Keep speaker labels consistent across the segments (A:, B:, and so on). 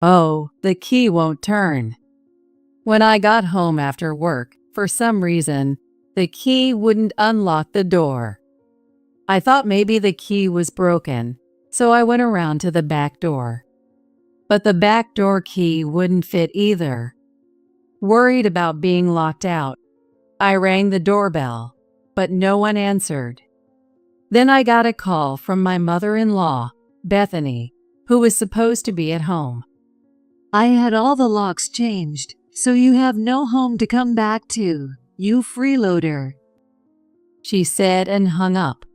A: Oh, the key won't turn. When I got home after work, for some reason, the key wouldn't unlock the door. I thought maybe the key was broken, so I went around to the back door. But the back door key wouldn't fit either. Worried about being locked out, I rang the doorbell, but no one answered. Then I got a call from my mother-in-law, Bethany, who was supposed to be at home.
B: I had all the locks changed, so you have no home to come back to, you freeloader,
A: she said and hung up.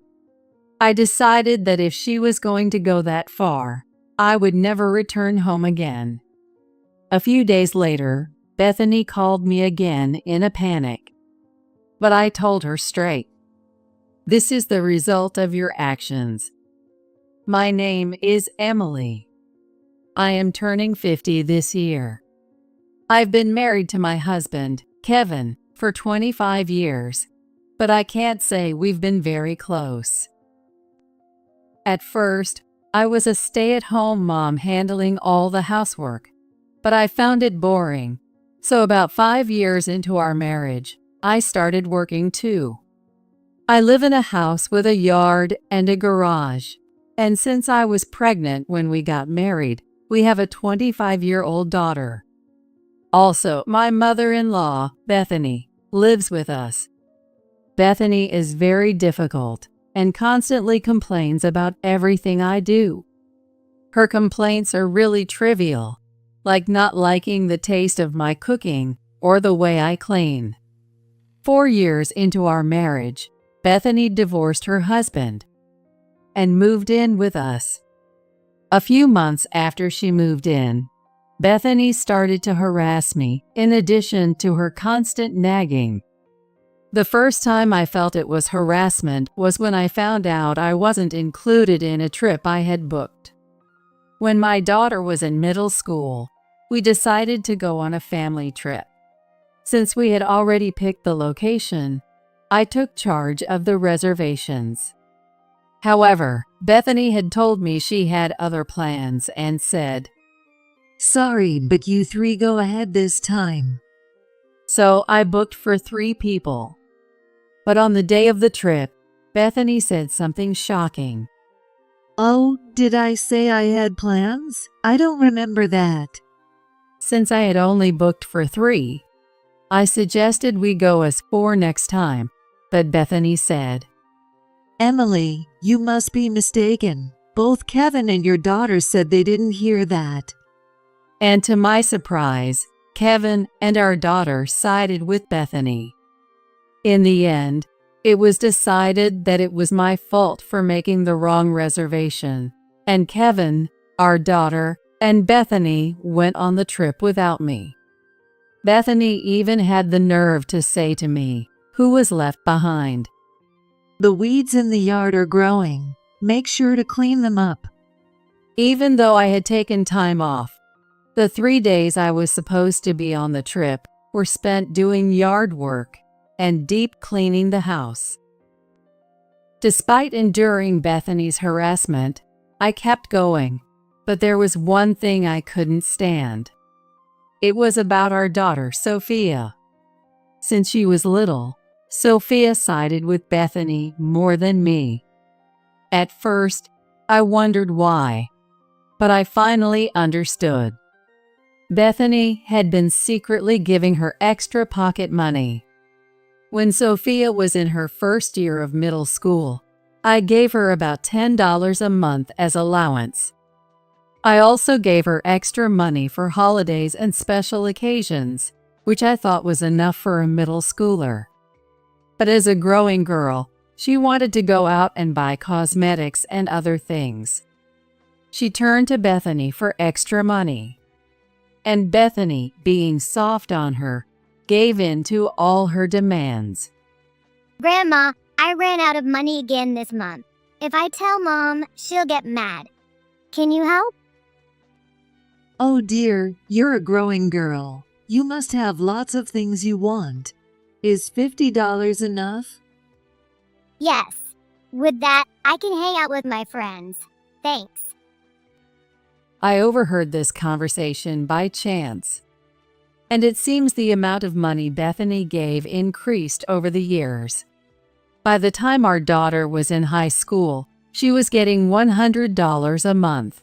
A: I decided that if she was going to go that far, I would never return home again. A few days later, Bethany called me again in a panic. But I told her straight, "This is the result of your actions. My name is Emily. I am turning 50 this year. I've been married to my husband, Kevin, for 25 years, but I can't say we've been very close. At first, I was a stay-at-home mom handling all the housework, but I found it boring. So about 5 years into our marriage, I started working too. I live in a house with a yard and a garage, and since I was pregnant when we got married, we have a 25-year-old daughter. Also, my mother-in-law, Bethany, lives with us. Bethany is very difficult and constantly complains about everything I do. Her complaints are really trivial, like not liking the taste of my cooking or the way I clean. 4 years into our marriage, Bethany divorced her husband and moved in with us. A few months after she moved in, Bethany started to harass me in addition to her constant nagging. The first time I felt it was harassment was when I found out I wasn't included in a trip I had booked. When my daughter was in middle school, we decided to go on a family trip. Since we had already picked the location, I took charge of the reservations. However, Bethany had told me she had other plans and said,
B: "Sorry, but you three go ahead this time."
A: So I booked for 3 people. But on the day of the trip, Bethany said something shocking.
B: "Oh, did I say I had plans? I don't remember that."
A: Since I had only booked for 3, I suggested we go as 4 next time, but Bethany said,
B: "Emily, you must be mistaken. Both Kevin and your daughter said they didn't hear that."
A: And to my surprise, Kevin and our daughter sided with Bethany. In the end, it was decided that it was my fault for making the wrong reservation, and Kevin, our daughter, and Bethany went on the trip without me. Bethany even had the nerve to say to me, who was left behind,
B: "The weeds in the yard are growing. Make sure to clean them up."
A: Even though I had taken time off, the 3 days I was supposed to be on the trip were spent doing yard work and deep cleaning the house. Despite enduring Bethany's harassment, I kept going, but there was one thing I couldn't stand. It was about our daughter, Sophia. Since she was little, Sophia sided with Bethany more than me. At first, I wondered why, but I finally understood. Bethany had been secretly giving her extra pocket money. When Sophia was in her first year of middle school, I gave her about $10 a month as allowance. I also gave her extra money for holidays and special occasions, which I thought was enough for a middle schooler. But as a growing girl, she wanted to go out and buy cosmetics and other things. She turned to Bethany for extra money. And Bethany, being soft on her, gave in to all her demands.
C: "Grandma, I ran out of money again this month. If I tell Mom, she'll get mad. Can you help?"
B: "Oh dear, you're a growing girl. You must have lots of things you want. Is $50 enough?"
C: "Yes. With that, I can hang out with my friends. Thanks."
A: I overheard this conversation by chance, and it seems the amount of money Bethany gave increased over the years. By the time our daughter was in high school, she was getting $100 a month.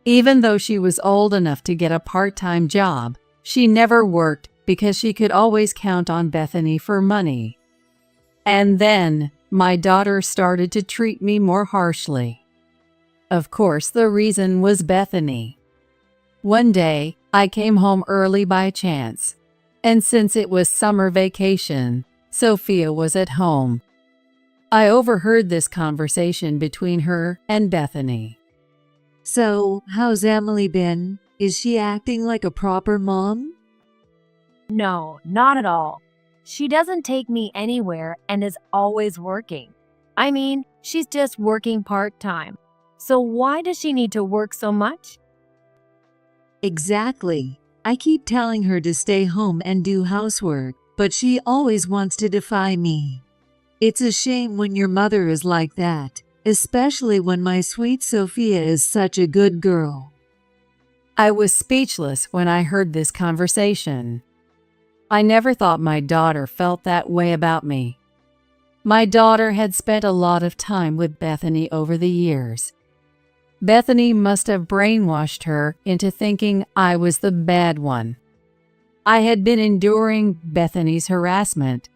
A: Even though she was old enough to get a part-time job, she never worked because she could always count on Bethany for money. And then, my daughter started to treat me more harshly. Of course, the reason was Bethany. One day, I came home early by chance, and since it was summer vacation, Sophia was at home. I overheard this conversation between her and Bethany.
B: So, how's Emily been? Is she acting like a proper mom?
D: No, not at all. She doesn't take me anywhere and is always working. I mean, she's just working part-time. So why does she need to work so much?
B: Exactly. I keep telling her to stay home and do housework, but she always wants to defy me. It's a shame when your mother is like that, especially when my sweet Sophia is such a good girl.
A: I was speechless when I heard this conversation. I never thought my daughter felt that way about me. My daughter had spent a lot of time with Bethany over the years. Bethany must have brainwashed her into thinking I was the bad one. I had been enduring Bethany's harassment,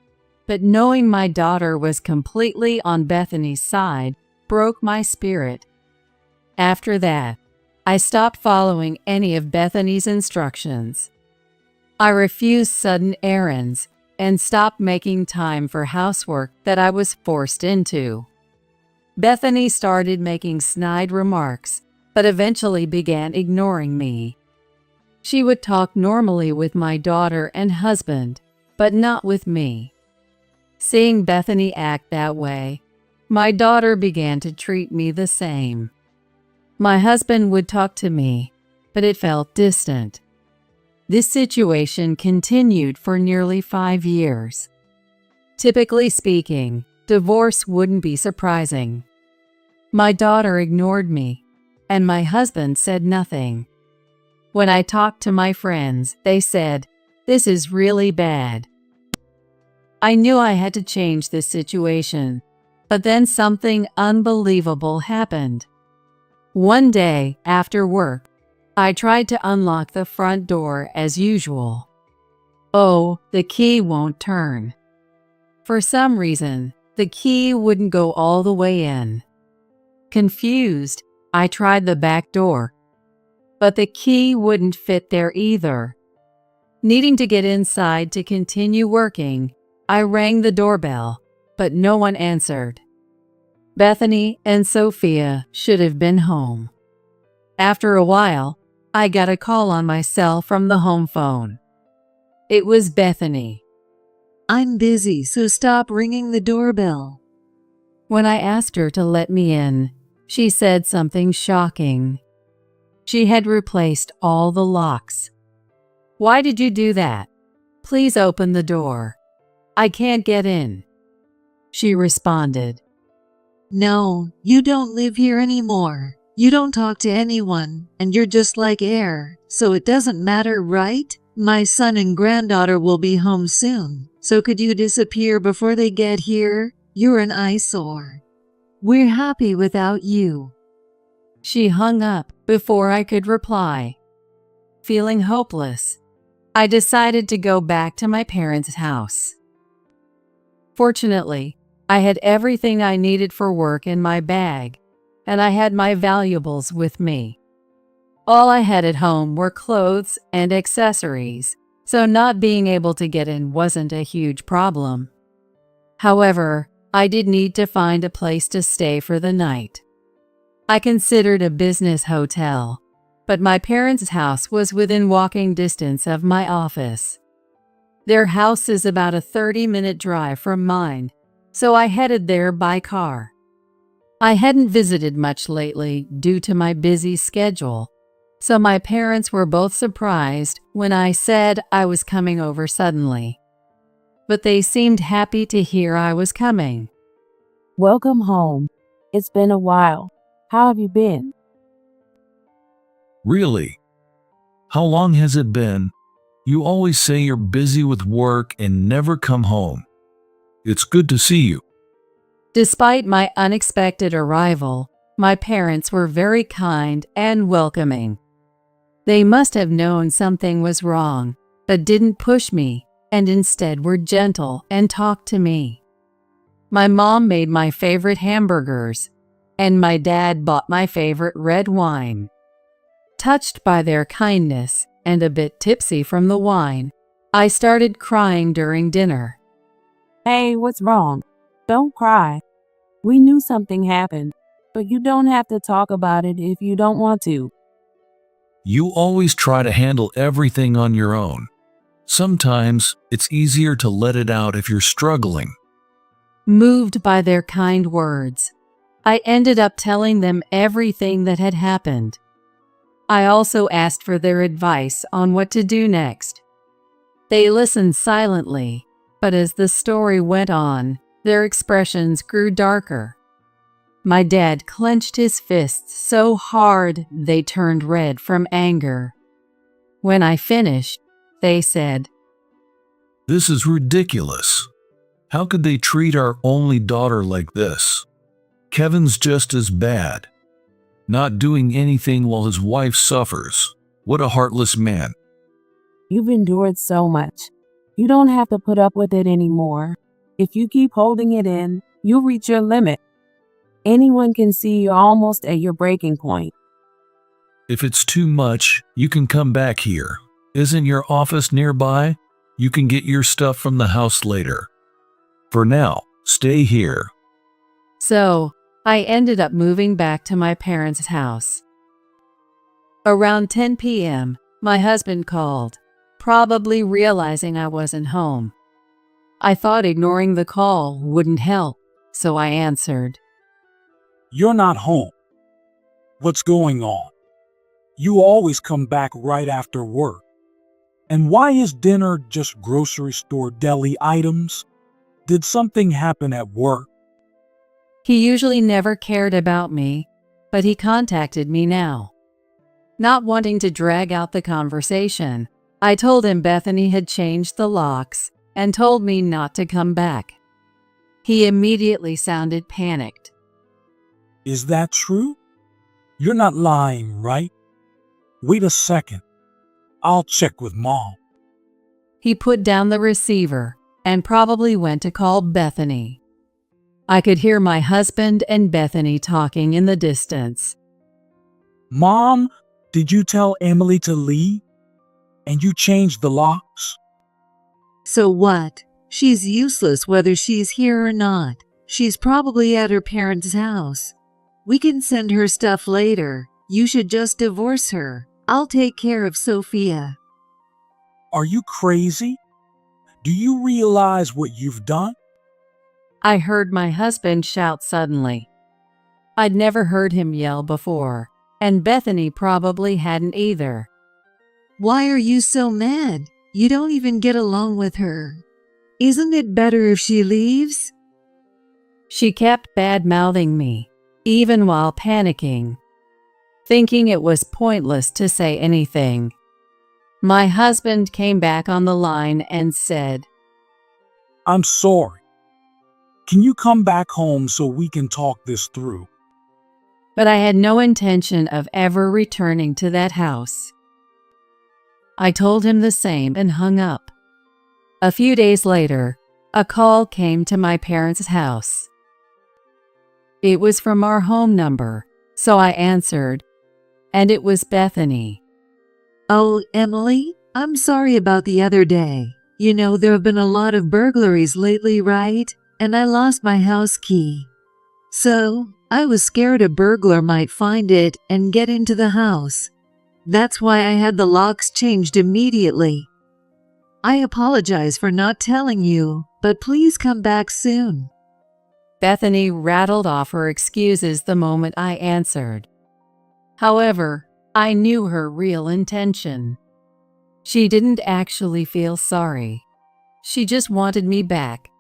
A: but knowing my daughter was completely on Bethany's side broke my spirit. After that, I stopped following any of Bethany's instructions. I refused sudden errands and stopped making time for housework that I was forced into. Bethany started making snide remarks, but eventually began ignoring me. She would talk normally with my daughter and husband, but not with me. Seeing Bethany act that way, my daughter began to treat me the same. My husband would talk to me, but it felt distant. This situation continued for nearly 5 years. Typically speaking, divorce wouldn't be surprising. My daughter ignored me, and my husband said nothing. When I talked to my friends, they said, "This is really bad." I knew I had to change this situation, but then something unbelievable happened. One day, after work, I tried to unlock the front door as usual. Oh, the key won't turn. For some reason, the key wouldn't go all the way in. Confused, I tried the back door, but the key wouldn't fit there either. Needing to get inside to continue working, I rang the doorbell, but no one answered. Bethany and Sophia should have been home. After a while, I got a call on my cell from the home phone. It was Bethany.
B: I'm busy, so stop ringing the doorbell.
A: When I asked her to let me in, she said something shocking. She had replaced all the locks. "Why did you do that? Please open the door. I can't get in," she responded.
B: No, you don't live here anymore. You don't talk to anyone, and you're just like air, so it doesn't matter, right? My son and granddaughter will be home soon, so could you disappear before they get here? You're an eyesore. We're happy without you.
A: She hung up before I could reply. Feeling hopeless, I decided to go back to my parents' house. Fortunately, I had everything I needed for work in my bag, and I had my valuables with me. All I had at home were clothes and accessories, so not being able to get in wasn't a huge problem. However, I did need to find a place to stay for the night. I considered a business hotel, but my parents' house was within walking distance of my office. Their house is about a 30-minute drive from mine, so I headed there by car. I hadn't visited much lately due to my busy schedule, so my parents were both surprised when I said I was coming over suddenly. But they seemed happy to hear I was coming.
D: Welcome home. It's been a while. How have you been?
E: Really? How long has it been? You always say you're busy with work and never come home. It's good to see you.
A: Despite my unexpected arrival, my parents were very kind and welcoming. They must have known something was wrong, but didn't push me, and instead were gentle and talked to me. My mom made my favorite hamburgers, and my dad bought my favorite red wine. Touched by their kindness and a bit tipsy from the wine, I started crying during dinner.
F: Hey, what's wrong? Don't cry. We knew something happened, but you don't have to talk about it if you don't want to.
E: You always try to handle everything on your own. Sometimes it's easier to let it out if you're struggling.
A: Moved by their kind words, I ended up telling them everything that had happened. I also asked for their advice on what to do next. They listened silently, but as the story went on, their expressions grew darker. My dad clenched his fists so hard they turned red from anger. When I finished, they said,
E: This is ridiculous. How could they treat our only daughter like this? Kevin's just as bad. Not doing anything while his wife suffers. What a heartless man.
F: You've endured so much. You don't have to put up with it anymore. If you keep holding it in, you'll reach your limit. Anyone can see you're almost at your breaking point.
E: If it's too much, you can come back here. Isn't your office nearby? You can get your stuff from the house later. For now, stay here.
A: So, I ended up moving back to my parents' house. Around 10 p.m., my husband called, probably realizing I wasn't home. I thought ignoring the call wouldn't help, so I answered.
G: You're not home. What's going on? You always come back right after work. And why is dinner just grocery store deli items? Did something happen at work?
A: He usually never cared about me, but he contacted me now. Not wanting to drag out the conversation, I told him Bethany had changed the locks and told me not to come back. He immediately sounded panicked.
G: Is that true? You're not lying, right? Wait a second. I'll check with Mom.
A: He put down the receiver and probably went to call Bethany. I could hear my husband and Bethany talking in the distance.
G: Mom, did you tell Emily to leave? And you changed the locks?
B: So what? She's useless whether she's here or not. She's probably at her parents' house. We can send her stuff later. You should just divorce her. I'll take care of Sophia.
G: Are you crazy? Do you realize what you've done?
A: I heard my husband shout suddenly. I'd never heard him yell before, and Bethany probably hadn't either.
B: Why are you so mad? You don't even get along with her. Isn't it better if she leaves?
A: She kept bad-mouthing me, even while panicking, thinking it was pointless to say anything. My husband came back on the line and said,
G: I'm sorry. Can you come back home so we can talk this through?
A: But I had no intention of ever returning to that house. I told him the same and hung up. A few days later, a call came to my parents' house. It was from our home number, so I answered, and it was Bethany.
B: Oh, Emily, I'm sorry about the other day. You know, there have been a lot of burglaries lately, right? And I lost my house key. So, I was scared a burglar might find it and get into the house. That's why I had the locks changed immediately. I apologize for not telling you, but please come back soon.
A: Bethany rattled off her excuses the moment I answered. However, I knew her real intention. She didn't actually feel sorry. She just wanted me back.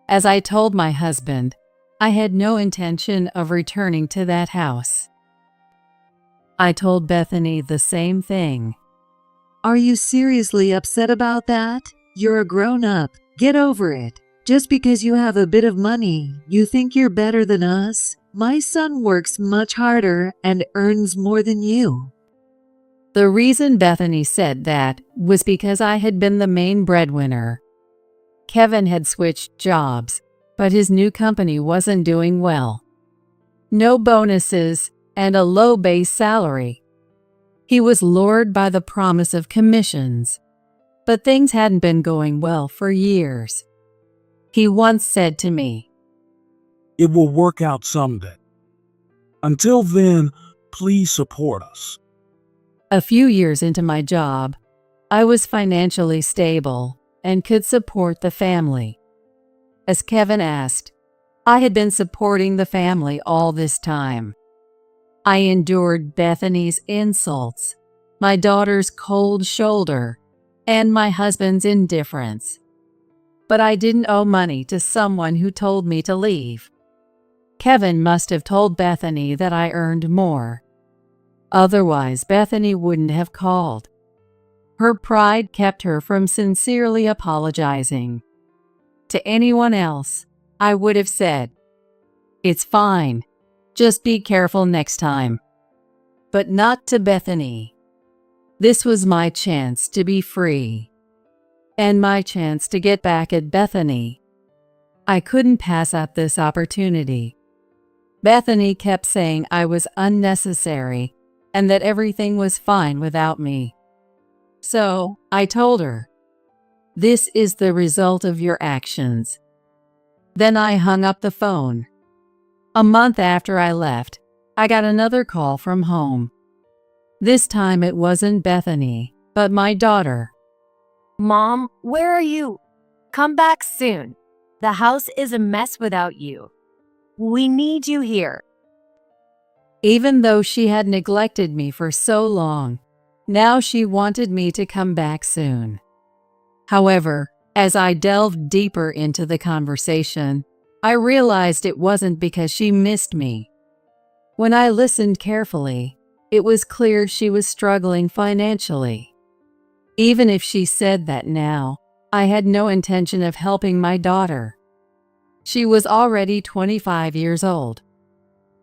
A: As I told my husband, I had no intention of returning to that house. I told Bethany the same thing.
B: Are you seriously upset about that? You're a grown-up. Get over it. Just because you have a bit of money, you think you're better than us? My son works much harder and earns more than you.
A: The reason Bethany said that was because I had been the main breadwinner. Kevin had switched jobs, but his new company wasn't doing well. No bonuses and a low base salary. He was lured by the promise of commissions, but things hadn't been going well for years. He once said to me,
G: It will work out someday. Until then, please support us.
A: a few years into my job, I was financially stable and could support the family. As Kevin asked, I had been supporting the family all this time. I endured Bethany's insults, my daughter's cold shoulder, and my husband's indifference. But I didn't owe money to someone who told me to leave. Kevin must have told Bethany that I earned more. Otherwise, Bethany wouldn't have called. Her pride kept her from sincerely apologizing. To anyone else, I would have said, "It's fine. Just be careful next time." But not to Bethany. This was my chance to be free, and my chance to get back at Bethany. I couldn't pass up this opportunity. Bethany kept saying I was unnecessary and that everything was fine without me. So I told her, "This is the result of your actions." Then I hung up the phone. A month after I left, I got another call from home. This time it wasn't Bethany, but my daughter.
D: Mom, where are you? Come back soon. The house is a mess without you. We need you here.
A: Even though she had neglected me for so long, now she wanted me to come back soon. However, as I delved deeper into the conversation, I realized it wasn't because she missed me. When I listened carefully, it was clear she was struggling financially. Even if she said that now, I had no intention of helping my daughter. She was already 25 years old.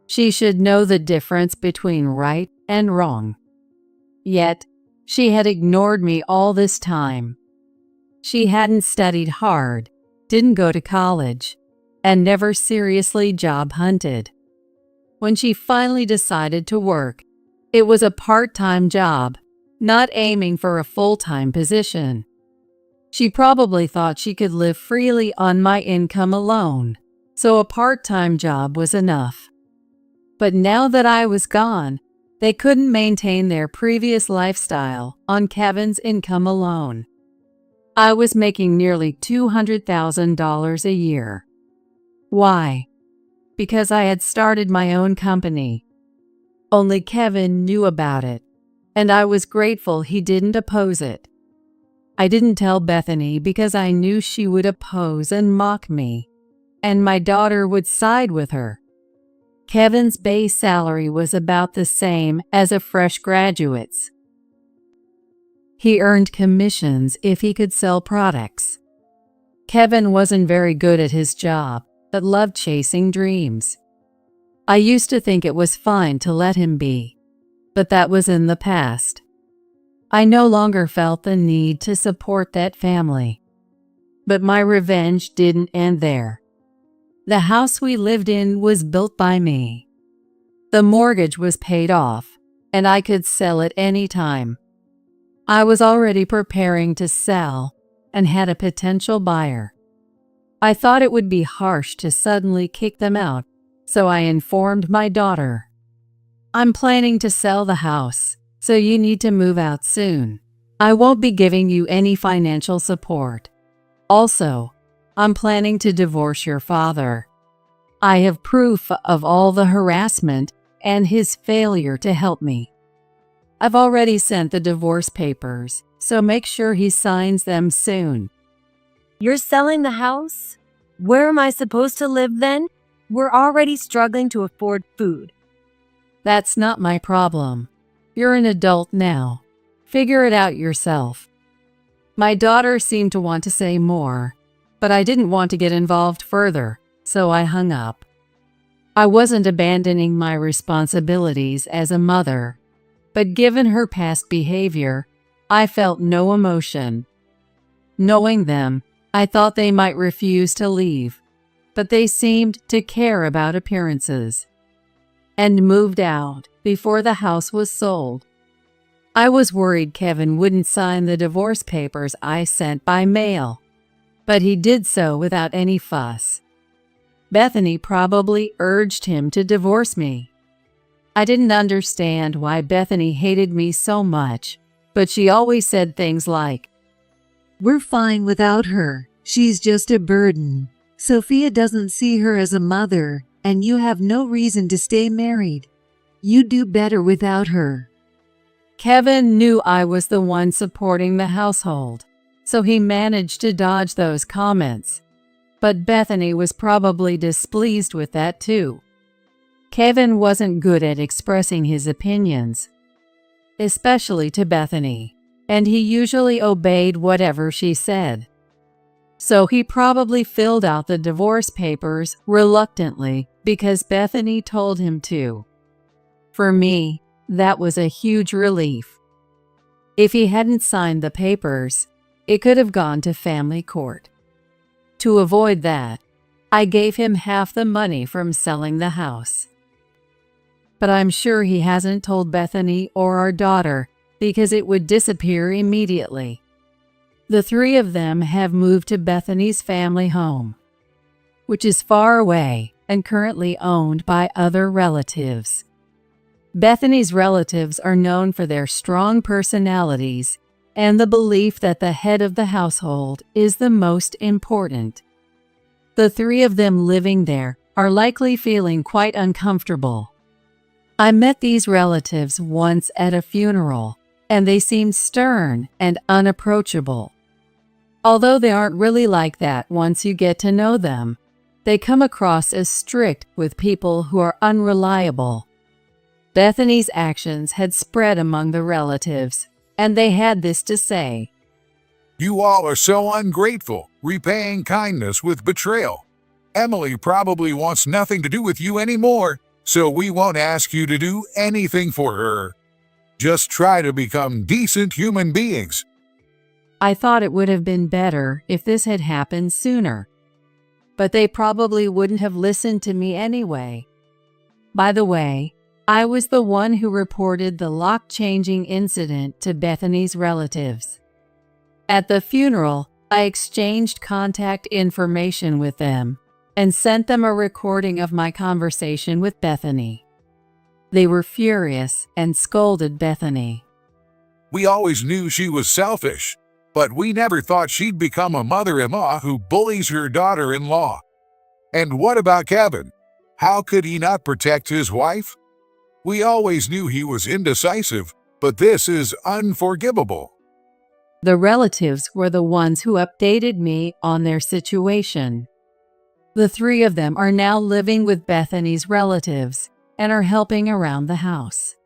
A: She should know the difference between right and wrong. Yet, she had ignored me all this time. She hadn't studied hard, didn't go to college, and never seriously job hunted. When she finally decided to work, it was a part-time job, not aiming for a full-time position. She probably thought she could live freely on my income alone, so a part-time job was enough. But now that I was gone, they couldn't maintain their previous lifestyle on Kevin's income alone. I was making nearly $200,000 a year. Why? Because I had started my own company. Only Kevin knew about it, and I was grateful he didn't oppose it. I didn't tell Bethany because I knew she would oppose and mock me, and my daughter would side with her. Kevin's base salary was about the same as a fresh graduate's. He earned commissions if he could sell products. Kevin wasn't very good at his job, but loved chasing dreams. I used to think it was fine to let him be, but that was in the past. I no longer felt the need to support that family. But my revenge didn't end there. The house we lived in was built by me. The mortgage was paid off, and I could sell it any time. I was already preparing to sell and had a potential buyer. I thought it would be harsh to suddenly kick them out, so I informed my daughter, "I'm planning to sell the house, so you need to move out soon. I won't be giving you any financial support. Also, I'm planning to divorce your father. I have proof of all the harassment and his failure to help me. I've already sent the divorce papers, so make sure he signs them soon."
D: You're selling the house? Where am I supposed to live then? We're already struggling to afford food.
A: That's not my problem. You're an adult now. Figure it out yourself." My daughter seemed to want to say more, but I didn't want to get involved further, so I hung up. I wasn't abandoning my responsibilities as a mother, but given her past behavior, I felt no emotion. Knowing them, I thought they might refuse to leave, but they seemed to care about appearances, and moved out before the house was sold. I was worried Kevin wouldn't sign the divorce papers I sent by mail, but he did so without any fuss. Bethany probably urged him to divorce me. I didn't understand why Bethany hated me so much, but she always said things like,
B: "We're fine without her. She's just a burden. Sophia doesn't see her as a mother, and you have no reason to stay married. You do better without her."
A: Kevin knew I was the one supporting the household, so he managed to dodge those comments. But Bethany was probably displeased with that too. Kevin wasn't good at expressing his opinions, especially to Bethany, and he usually obeyed whatever she said. So he probably filled out the divorce papers reluctantly because Bethany told him to. For me, that was a huge relief. If he hadn't signed the papers, it could have gone to family court. To avoid that, I gave him half the money from selling the house. But I'm sure he hasn't told Bethany or our daughter because it would disappear immediately. The three of them have moved to Bethany's family home, which is far away and currently owned by other relatives. Bethany's relatives are known for their strong personalities and the belief that the head of the household is the most important. The three of them living there are likely feeling quite uncomfortable. I met these relatives once at a funeral, and they seemed stern and unapproachable. Although they aren't really like that once you get to know them, they come across as strict with people who are unreliable. Bethany's actions had spread among the relatives, and they had this to say.
H: "You all are so ungrateful, repaying kindness with betrayal. Emily probably wants nothing to do with you anymore, so we won't ask you to do anything for her. Just try to become decent human beings."
A: I thought it would have been better if this had happened sooner, but they probably wouldn't have listened to me anyway. By the way, I was the one who reported the lock-changing incident to Bethany's relatives. At the funeral, I exchanged contact information with them and sent them a recording of my conversation with Bethany. They were furious and scolded Bethany.
H: "We always knew she was selfish, but we never thought she'd become a mother-in-law who bullies her daughter-in-law. And what about Kevin? How could he not protect his wife? We always knew he was indecisive, but this is unforgivable."
A: The relatives were the ones who updated me on their situation. The three of them are now living with Bethany's relatives and are helping around the house.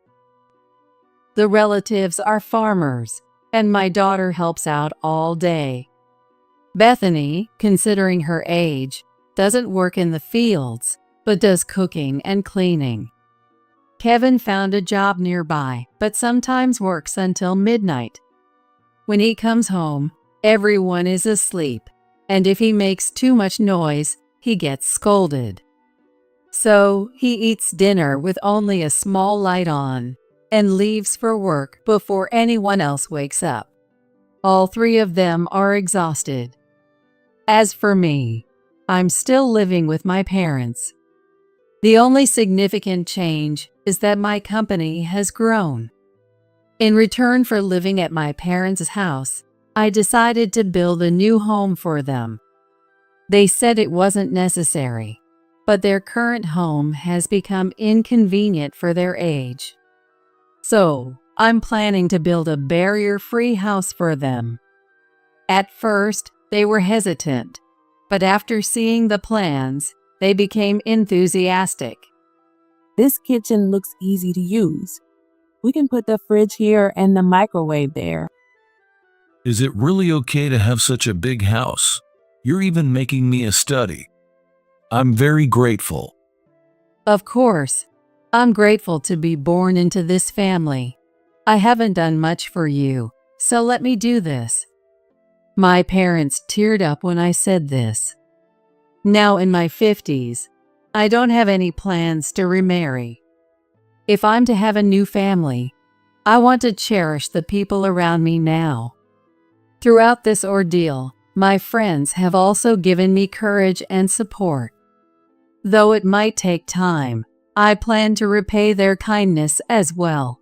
A: The relatives are farmers, and my daughter helps out all day. Bethany, considering her age, doesn't work in the fields, but does cooking and cleaning. Kevin found a job nearby, but sometimes works until midnight. When he comes home, everyone is asleep, and if he makes too much noise, he gets scolded. So he eats dinner with only a small light on and leaves for work before anyone else wakes up. All three of them are exhausted. As for me, I'm still living with my parents. The only significant change is that my company has grown. In return for living at my parents' house, I decided to build a new home for them. They said it wasn't necessary, but their current home has become inconvenient for their age. So, I'm planning to build a barrier-free house for them. At first, they were hesitant, but after seeing the plans, they became enthusiastic.
F: This kitchen looks easy to use. We can put the fridge here and the microwave there.
E: Is it really okay to have such a big house? You're even making me a study. I'm very grateful.
A: Of course. I'm grateful to be born into this family. I haven't done much for you, so let me do this. My parents teared up when I said this. Now in my 50s, I don't have any plans to remarry. If I'm to have a new family, I want to cherish the people around me now. Throughout this ordeal, my friends have also given me courage and support. Though it might take time, I plan to repay their kindness as well.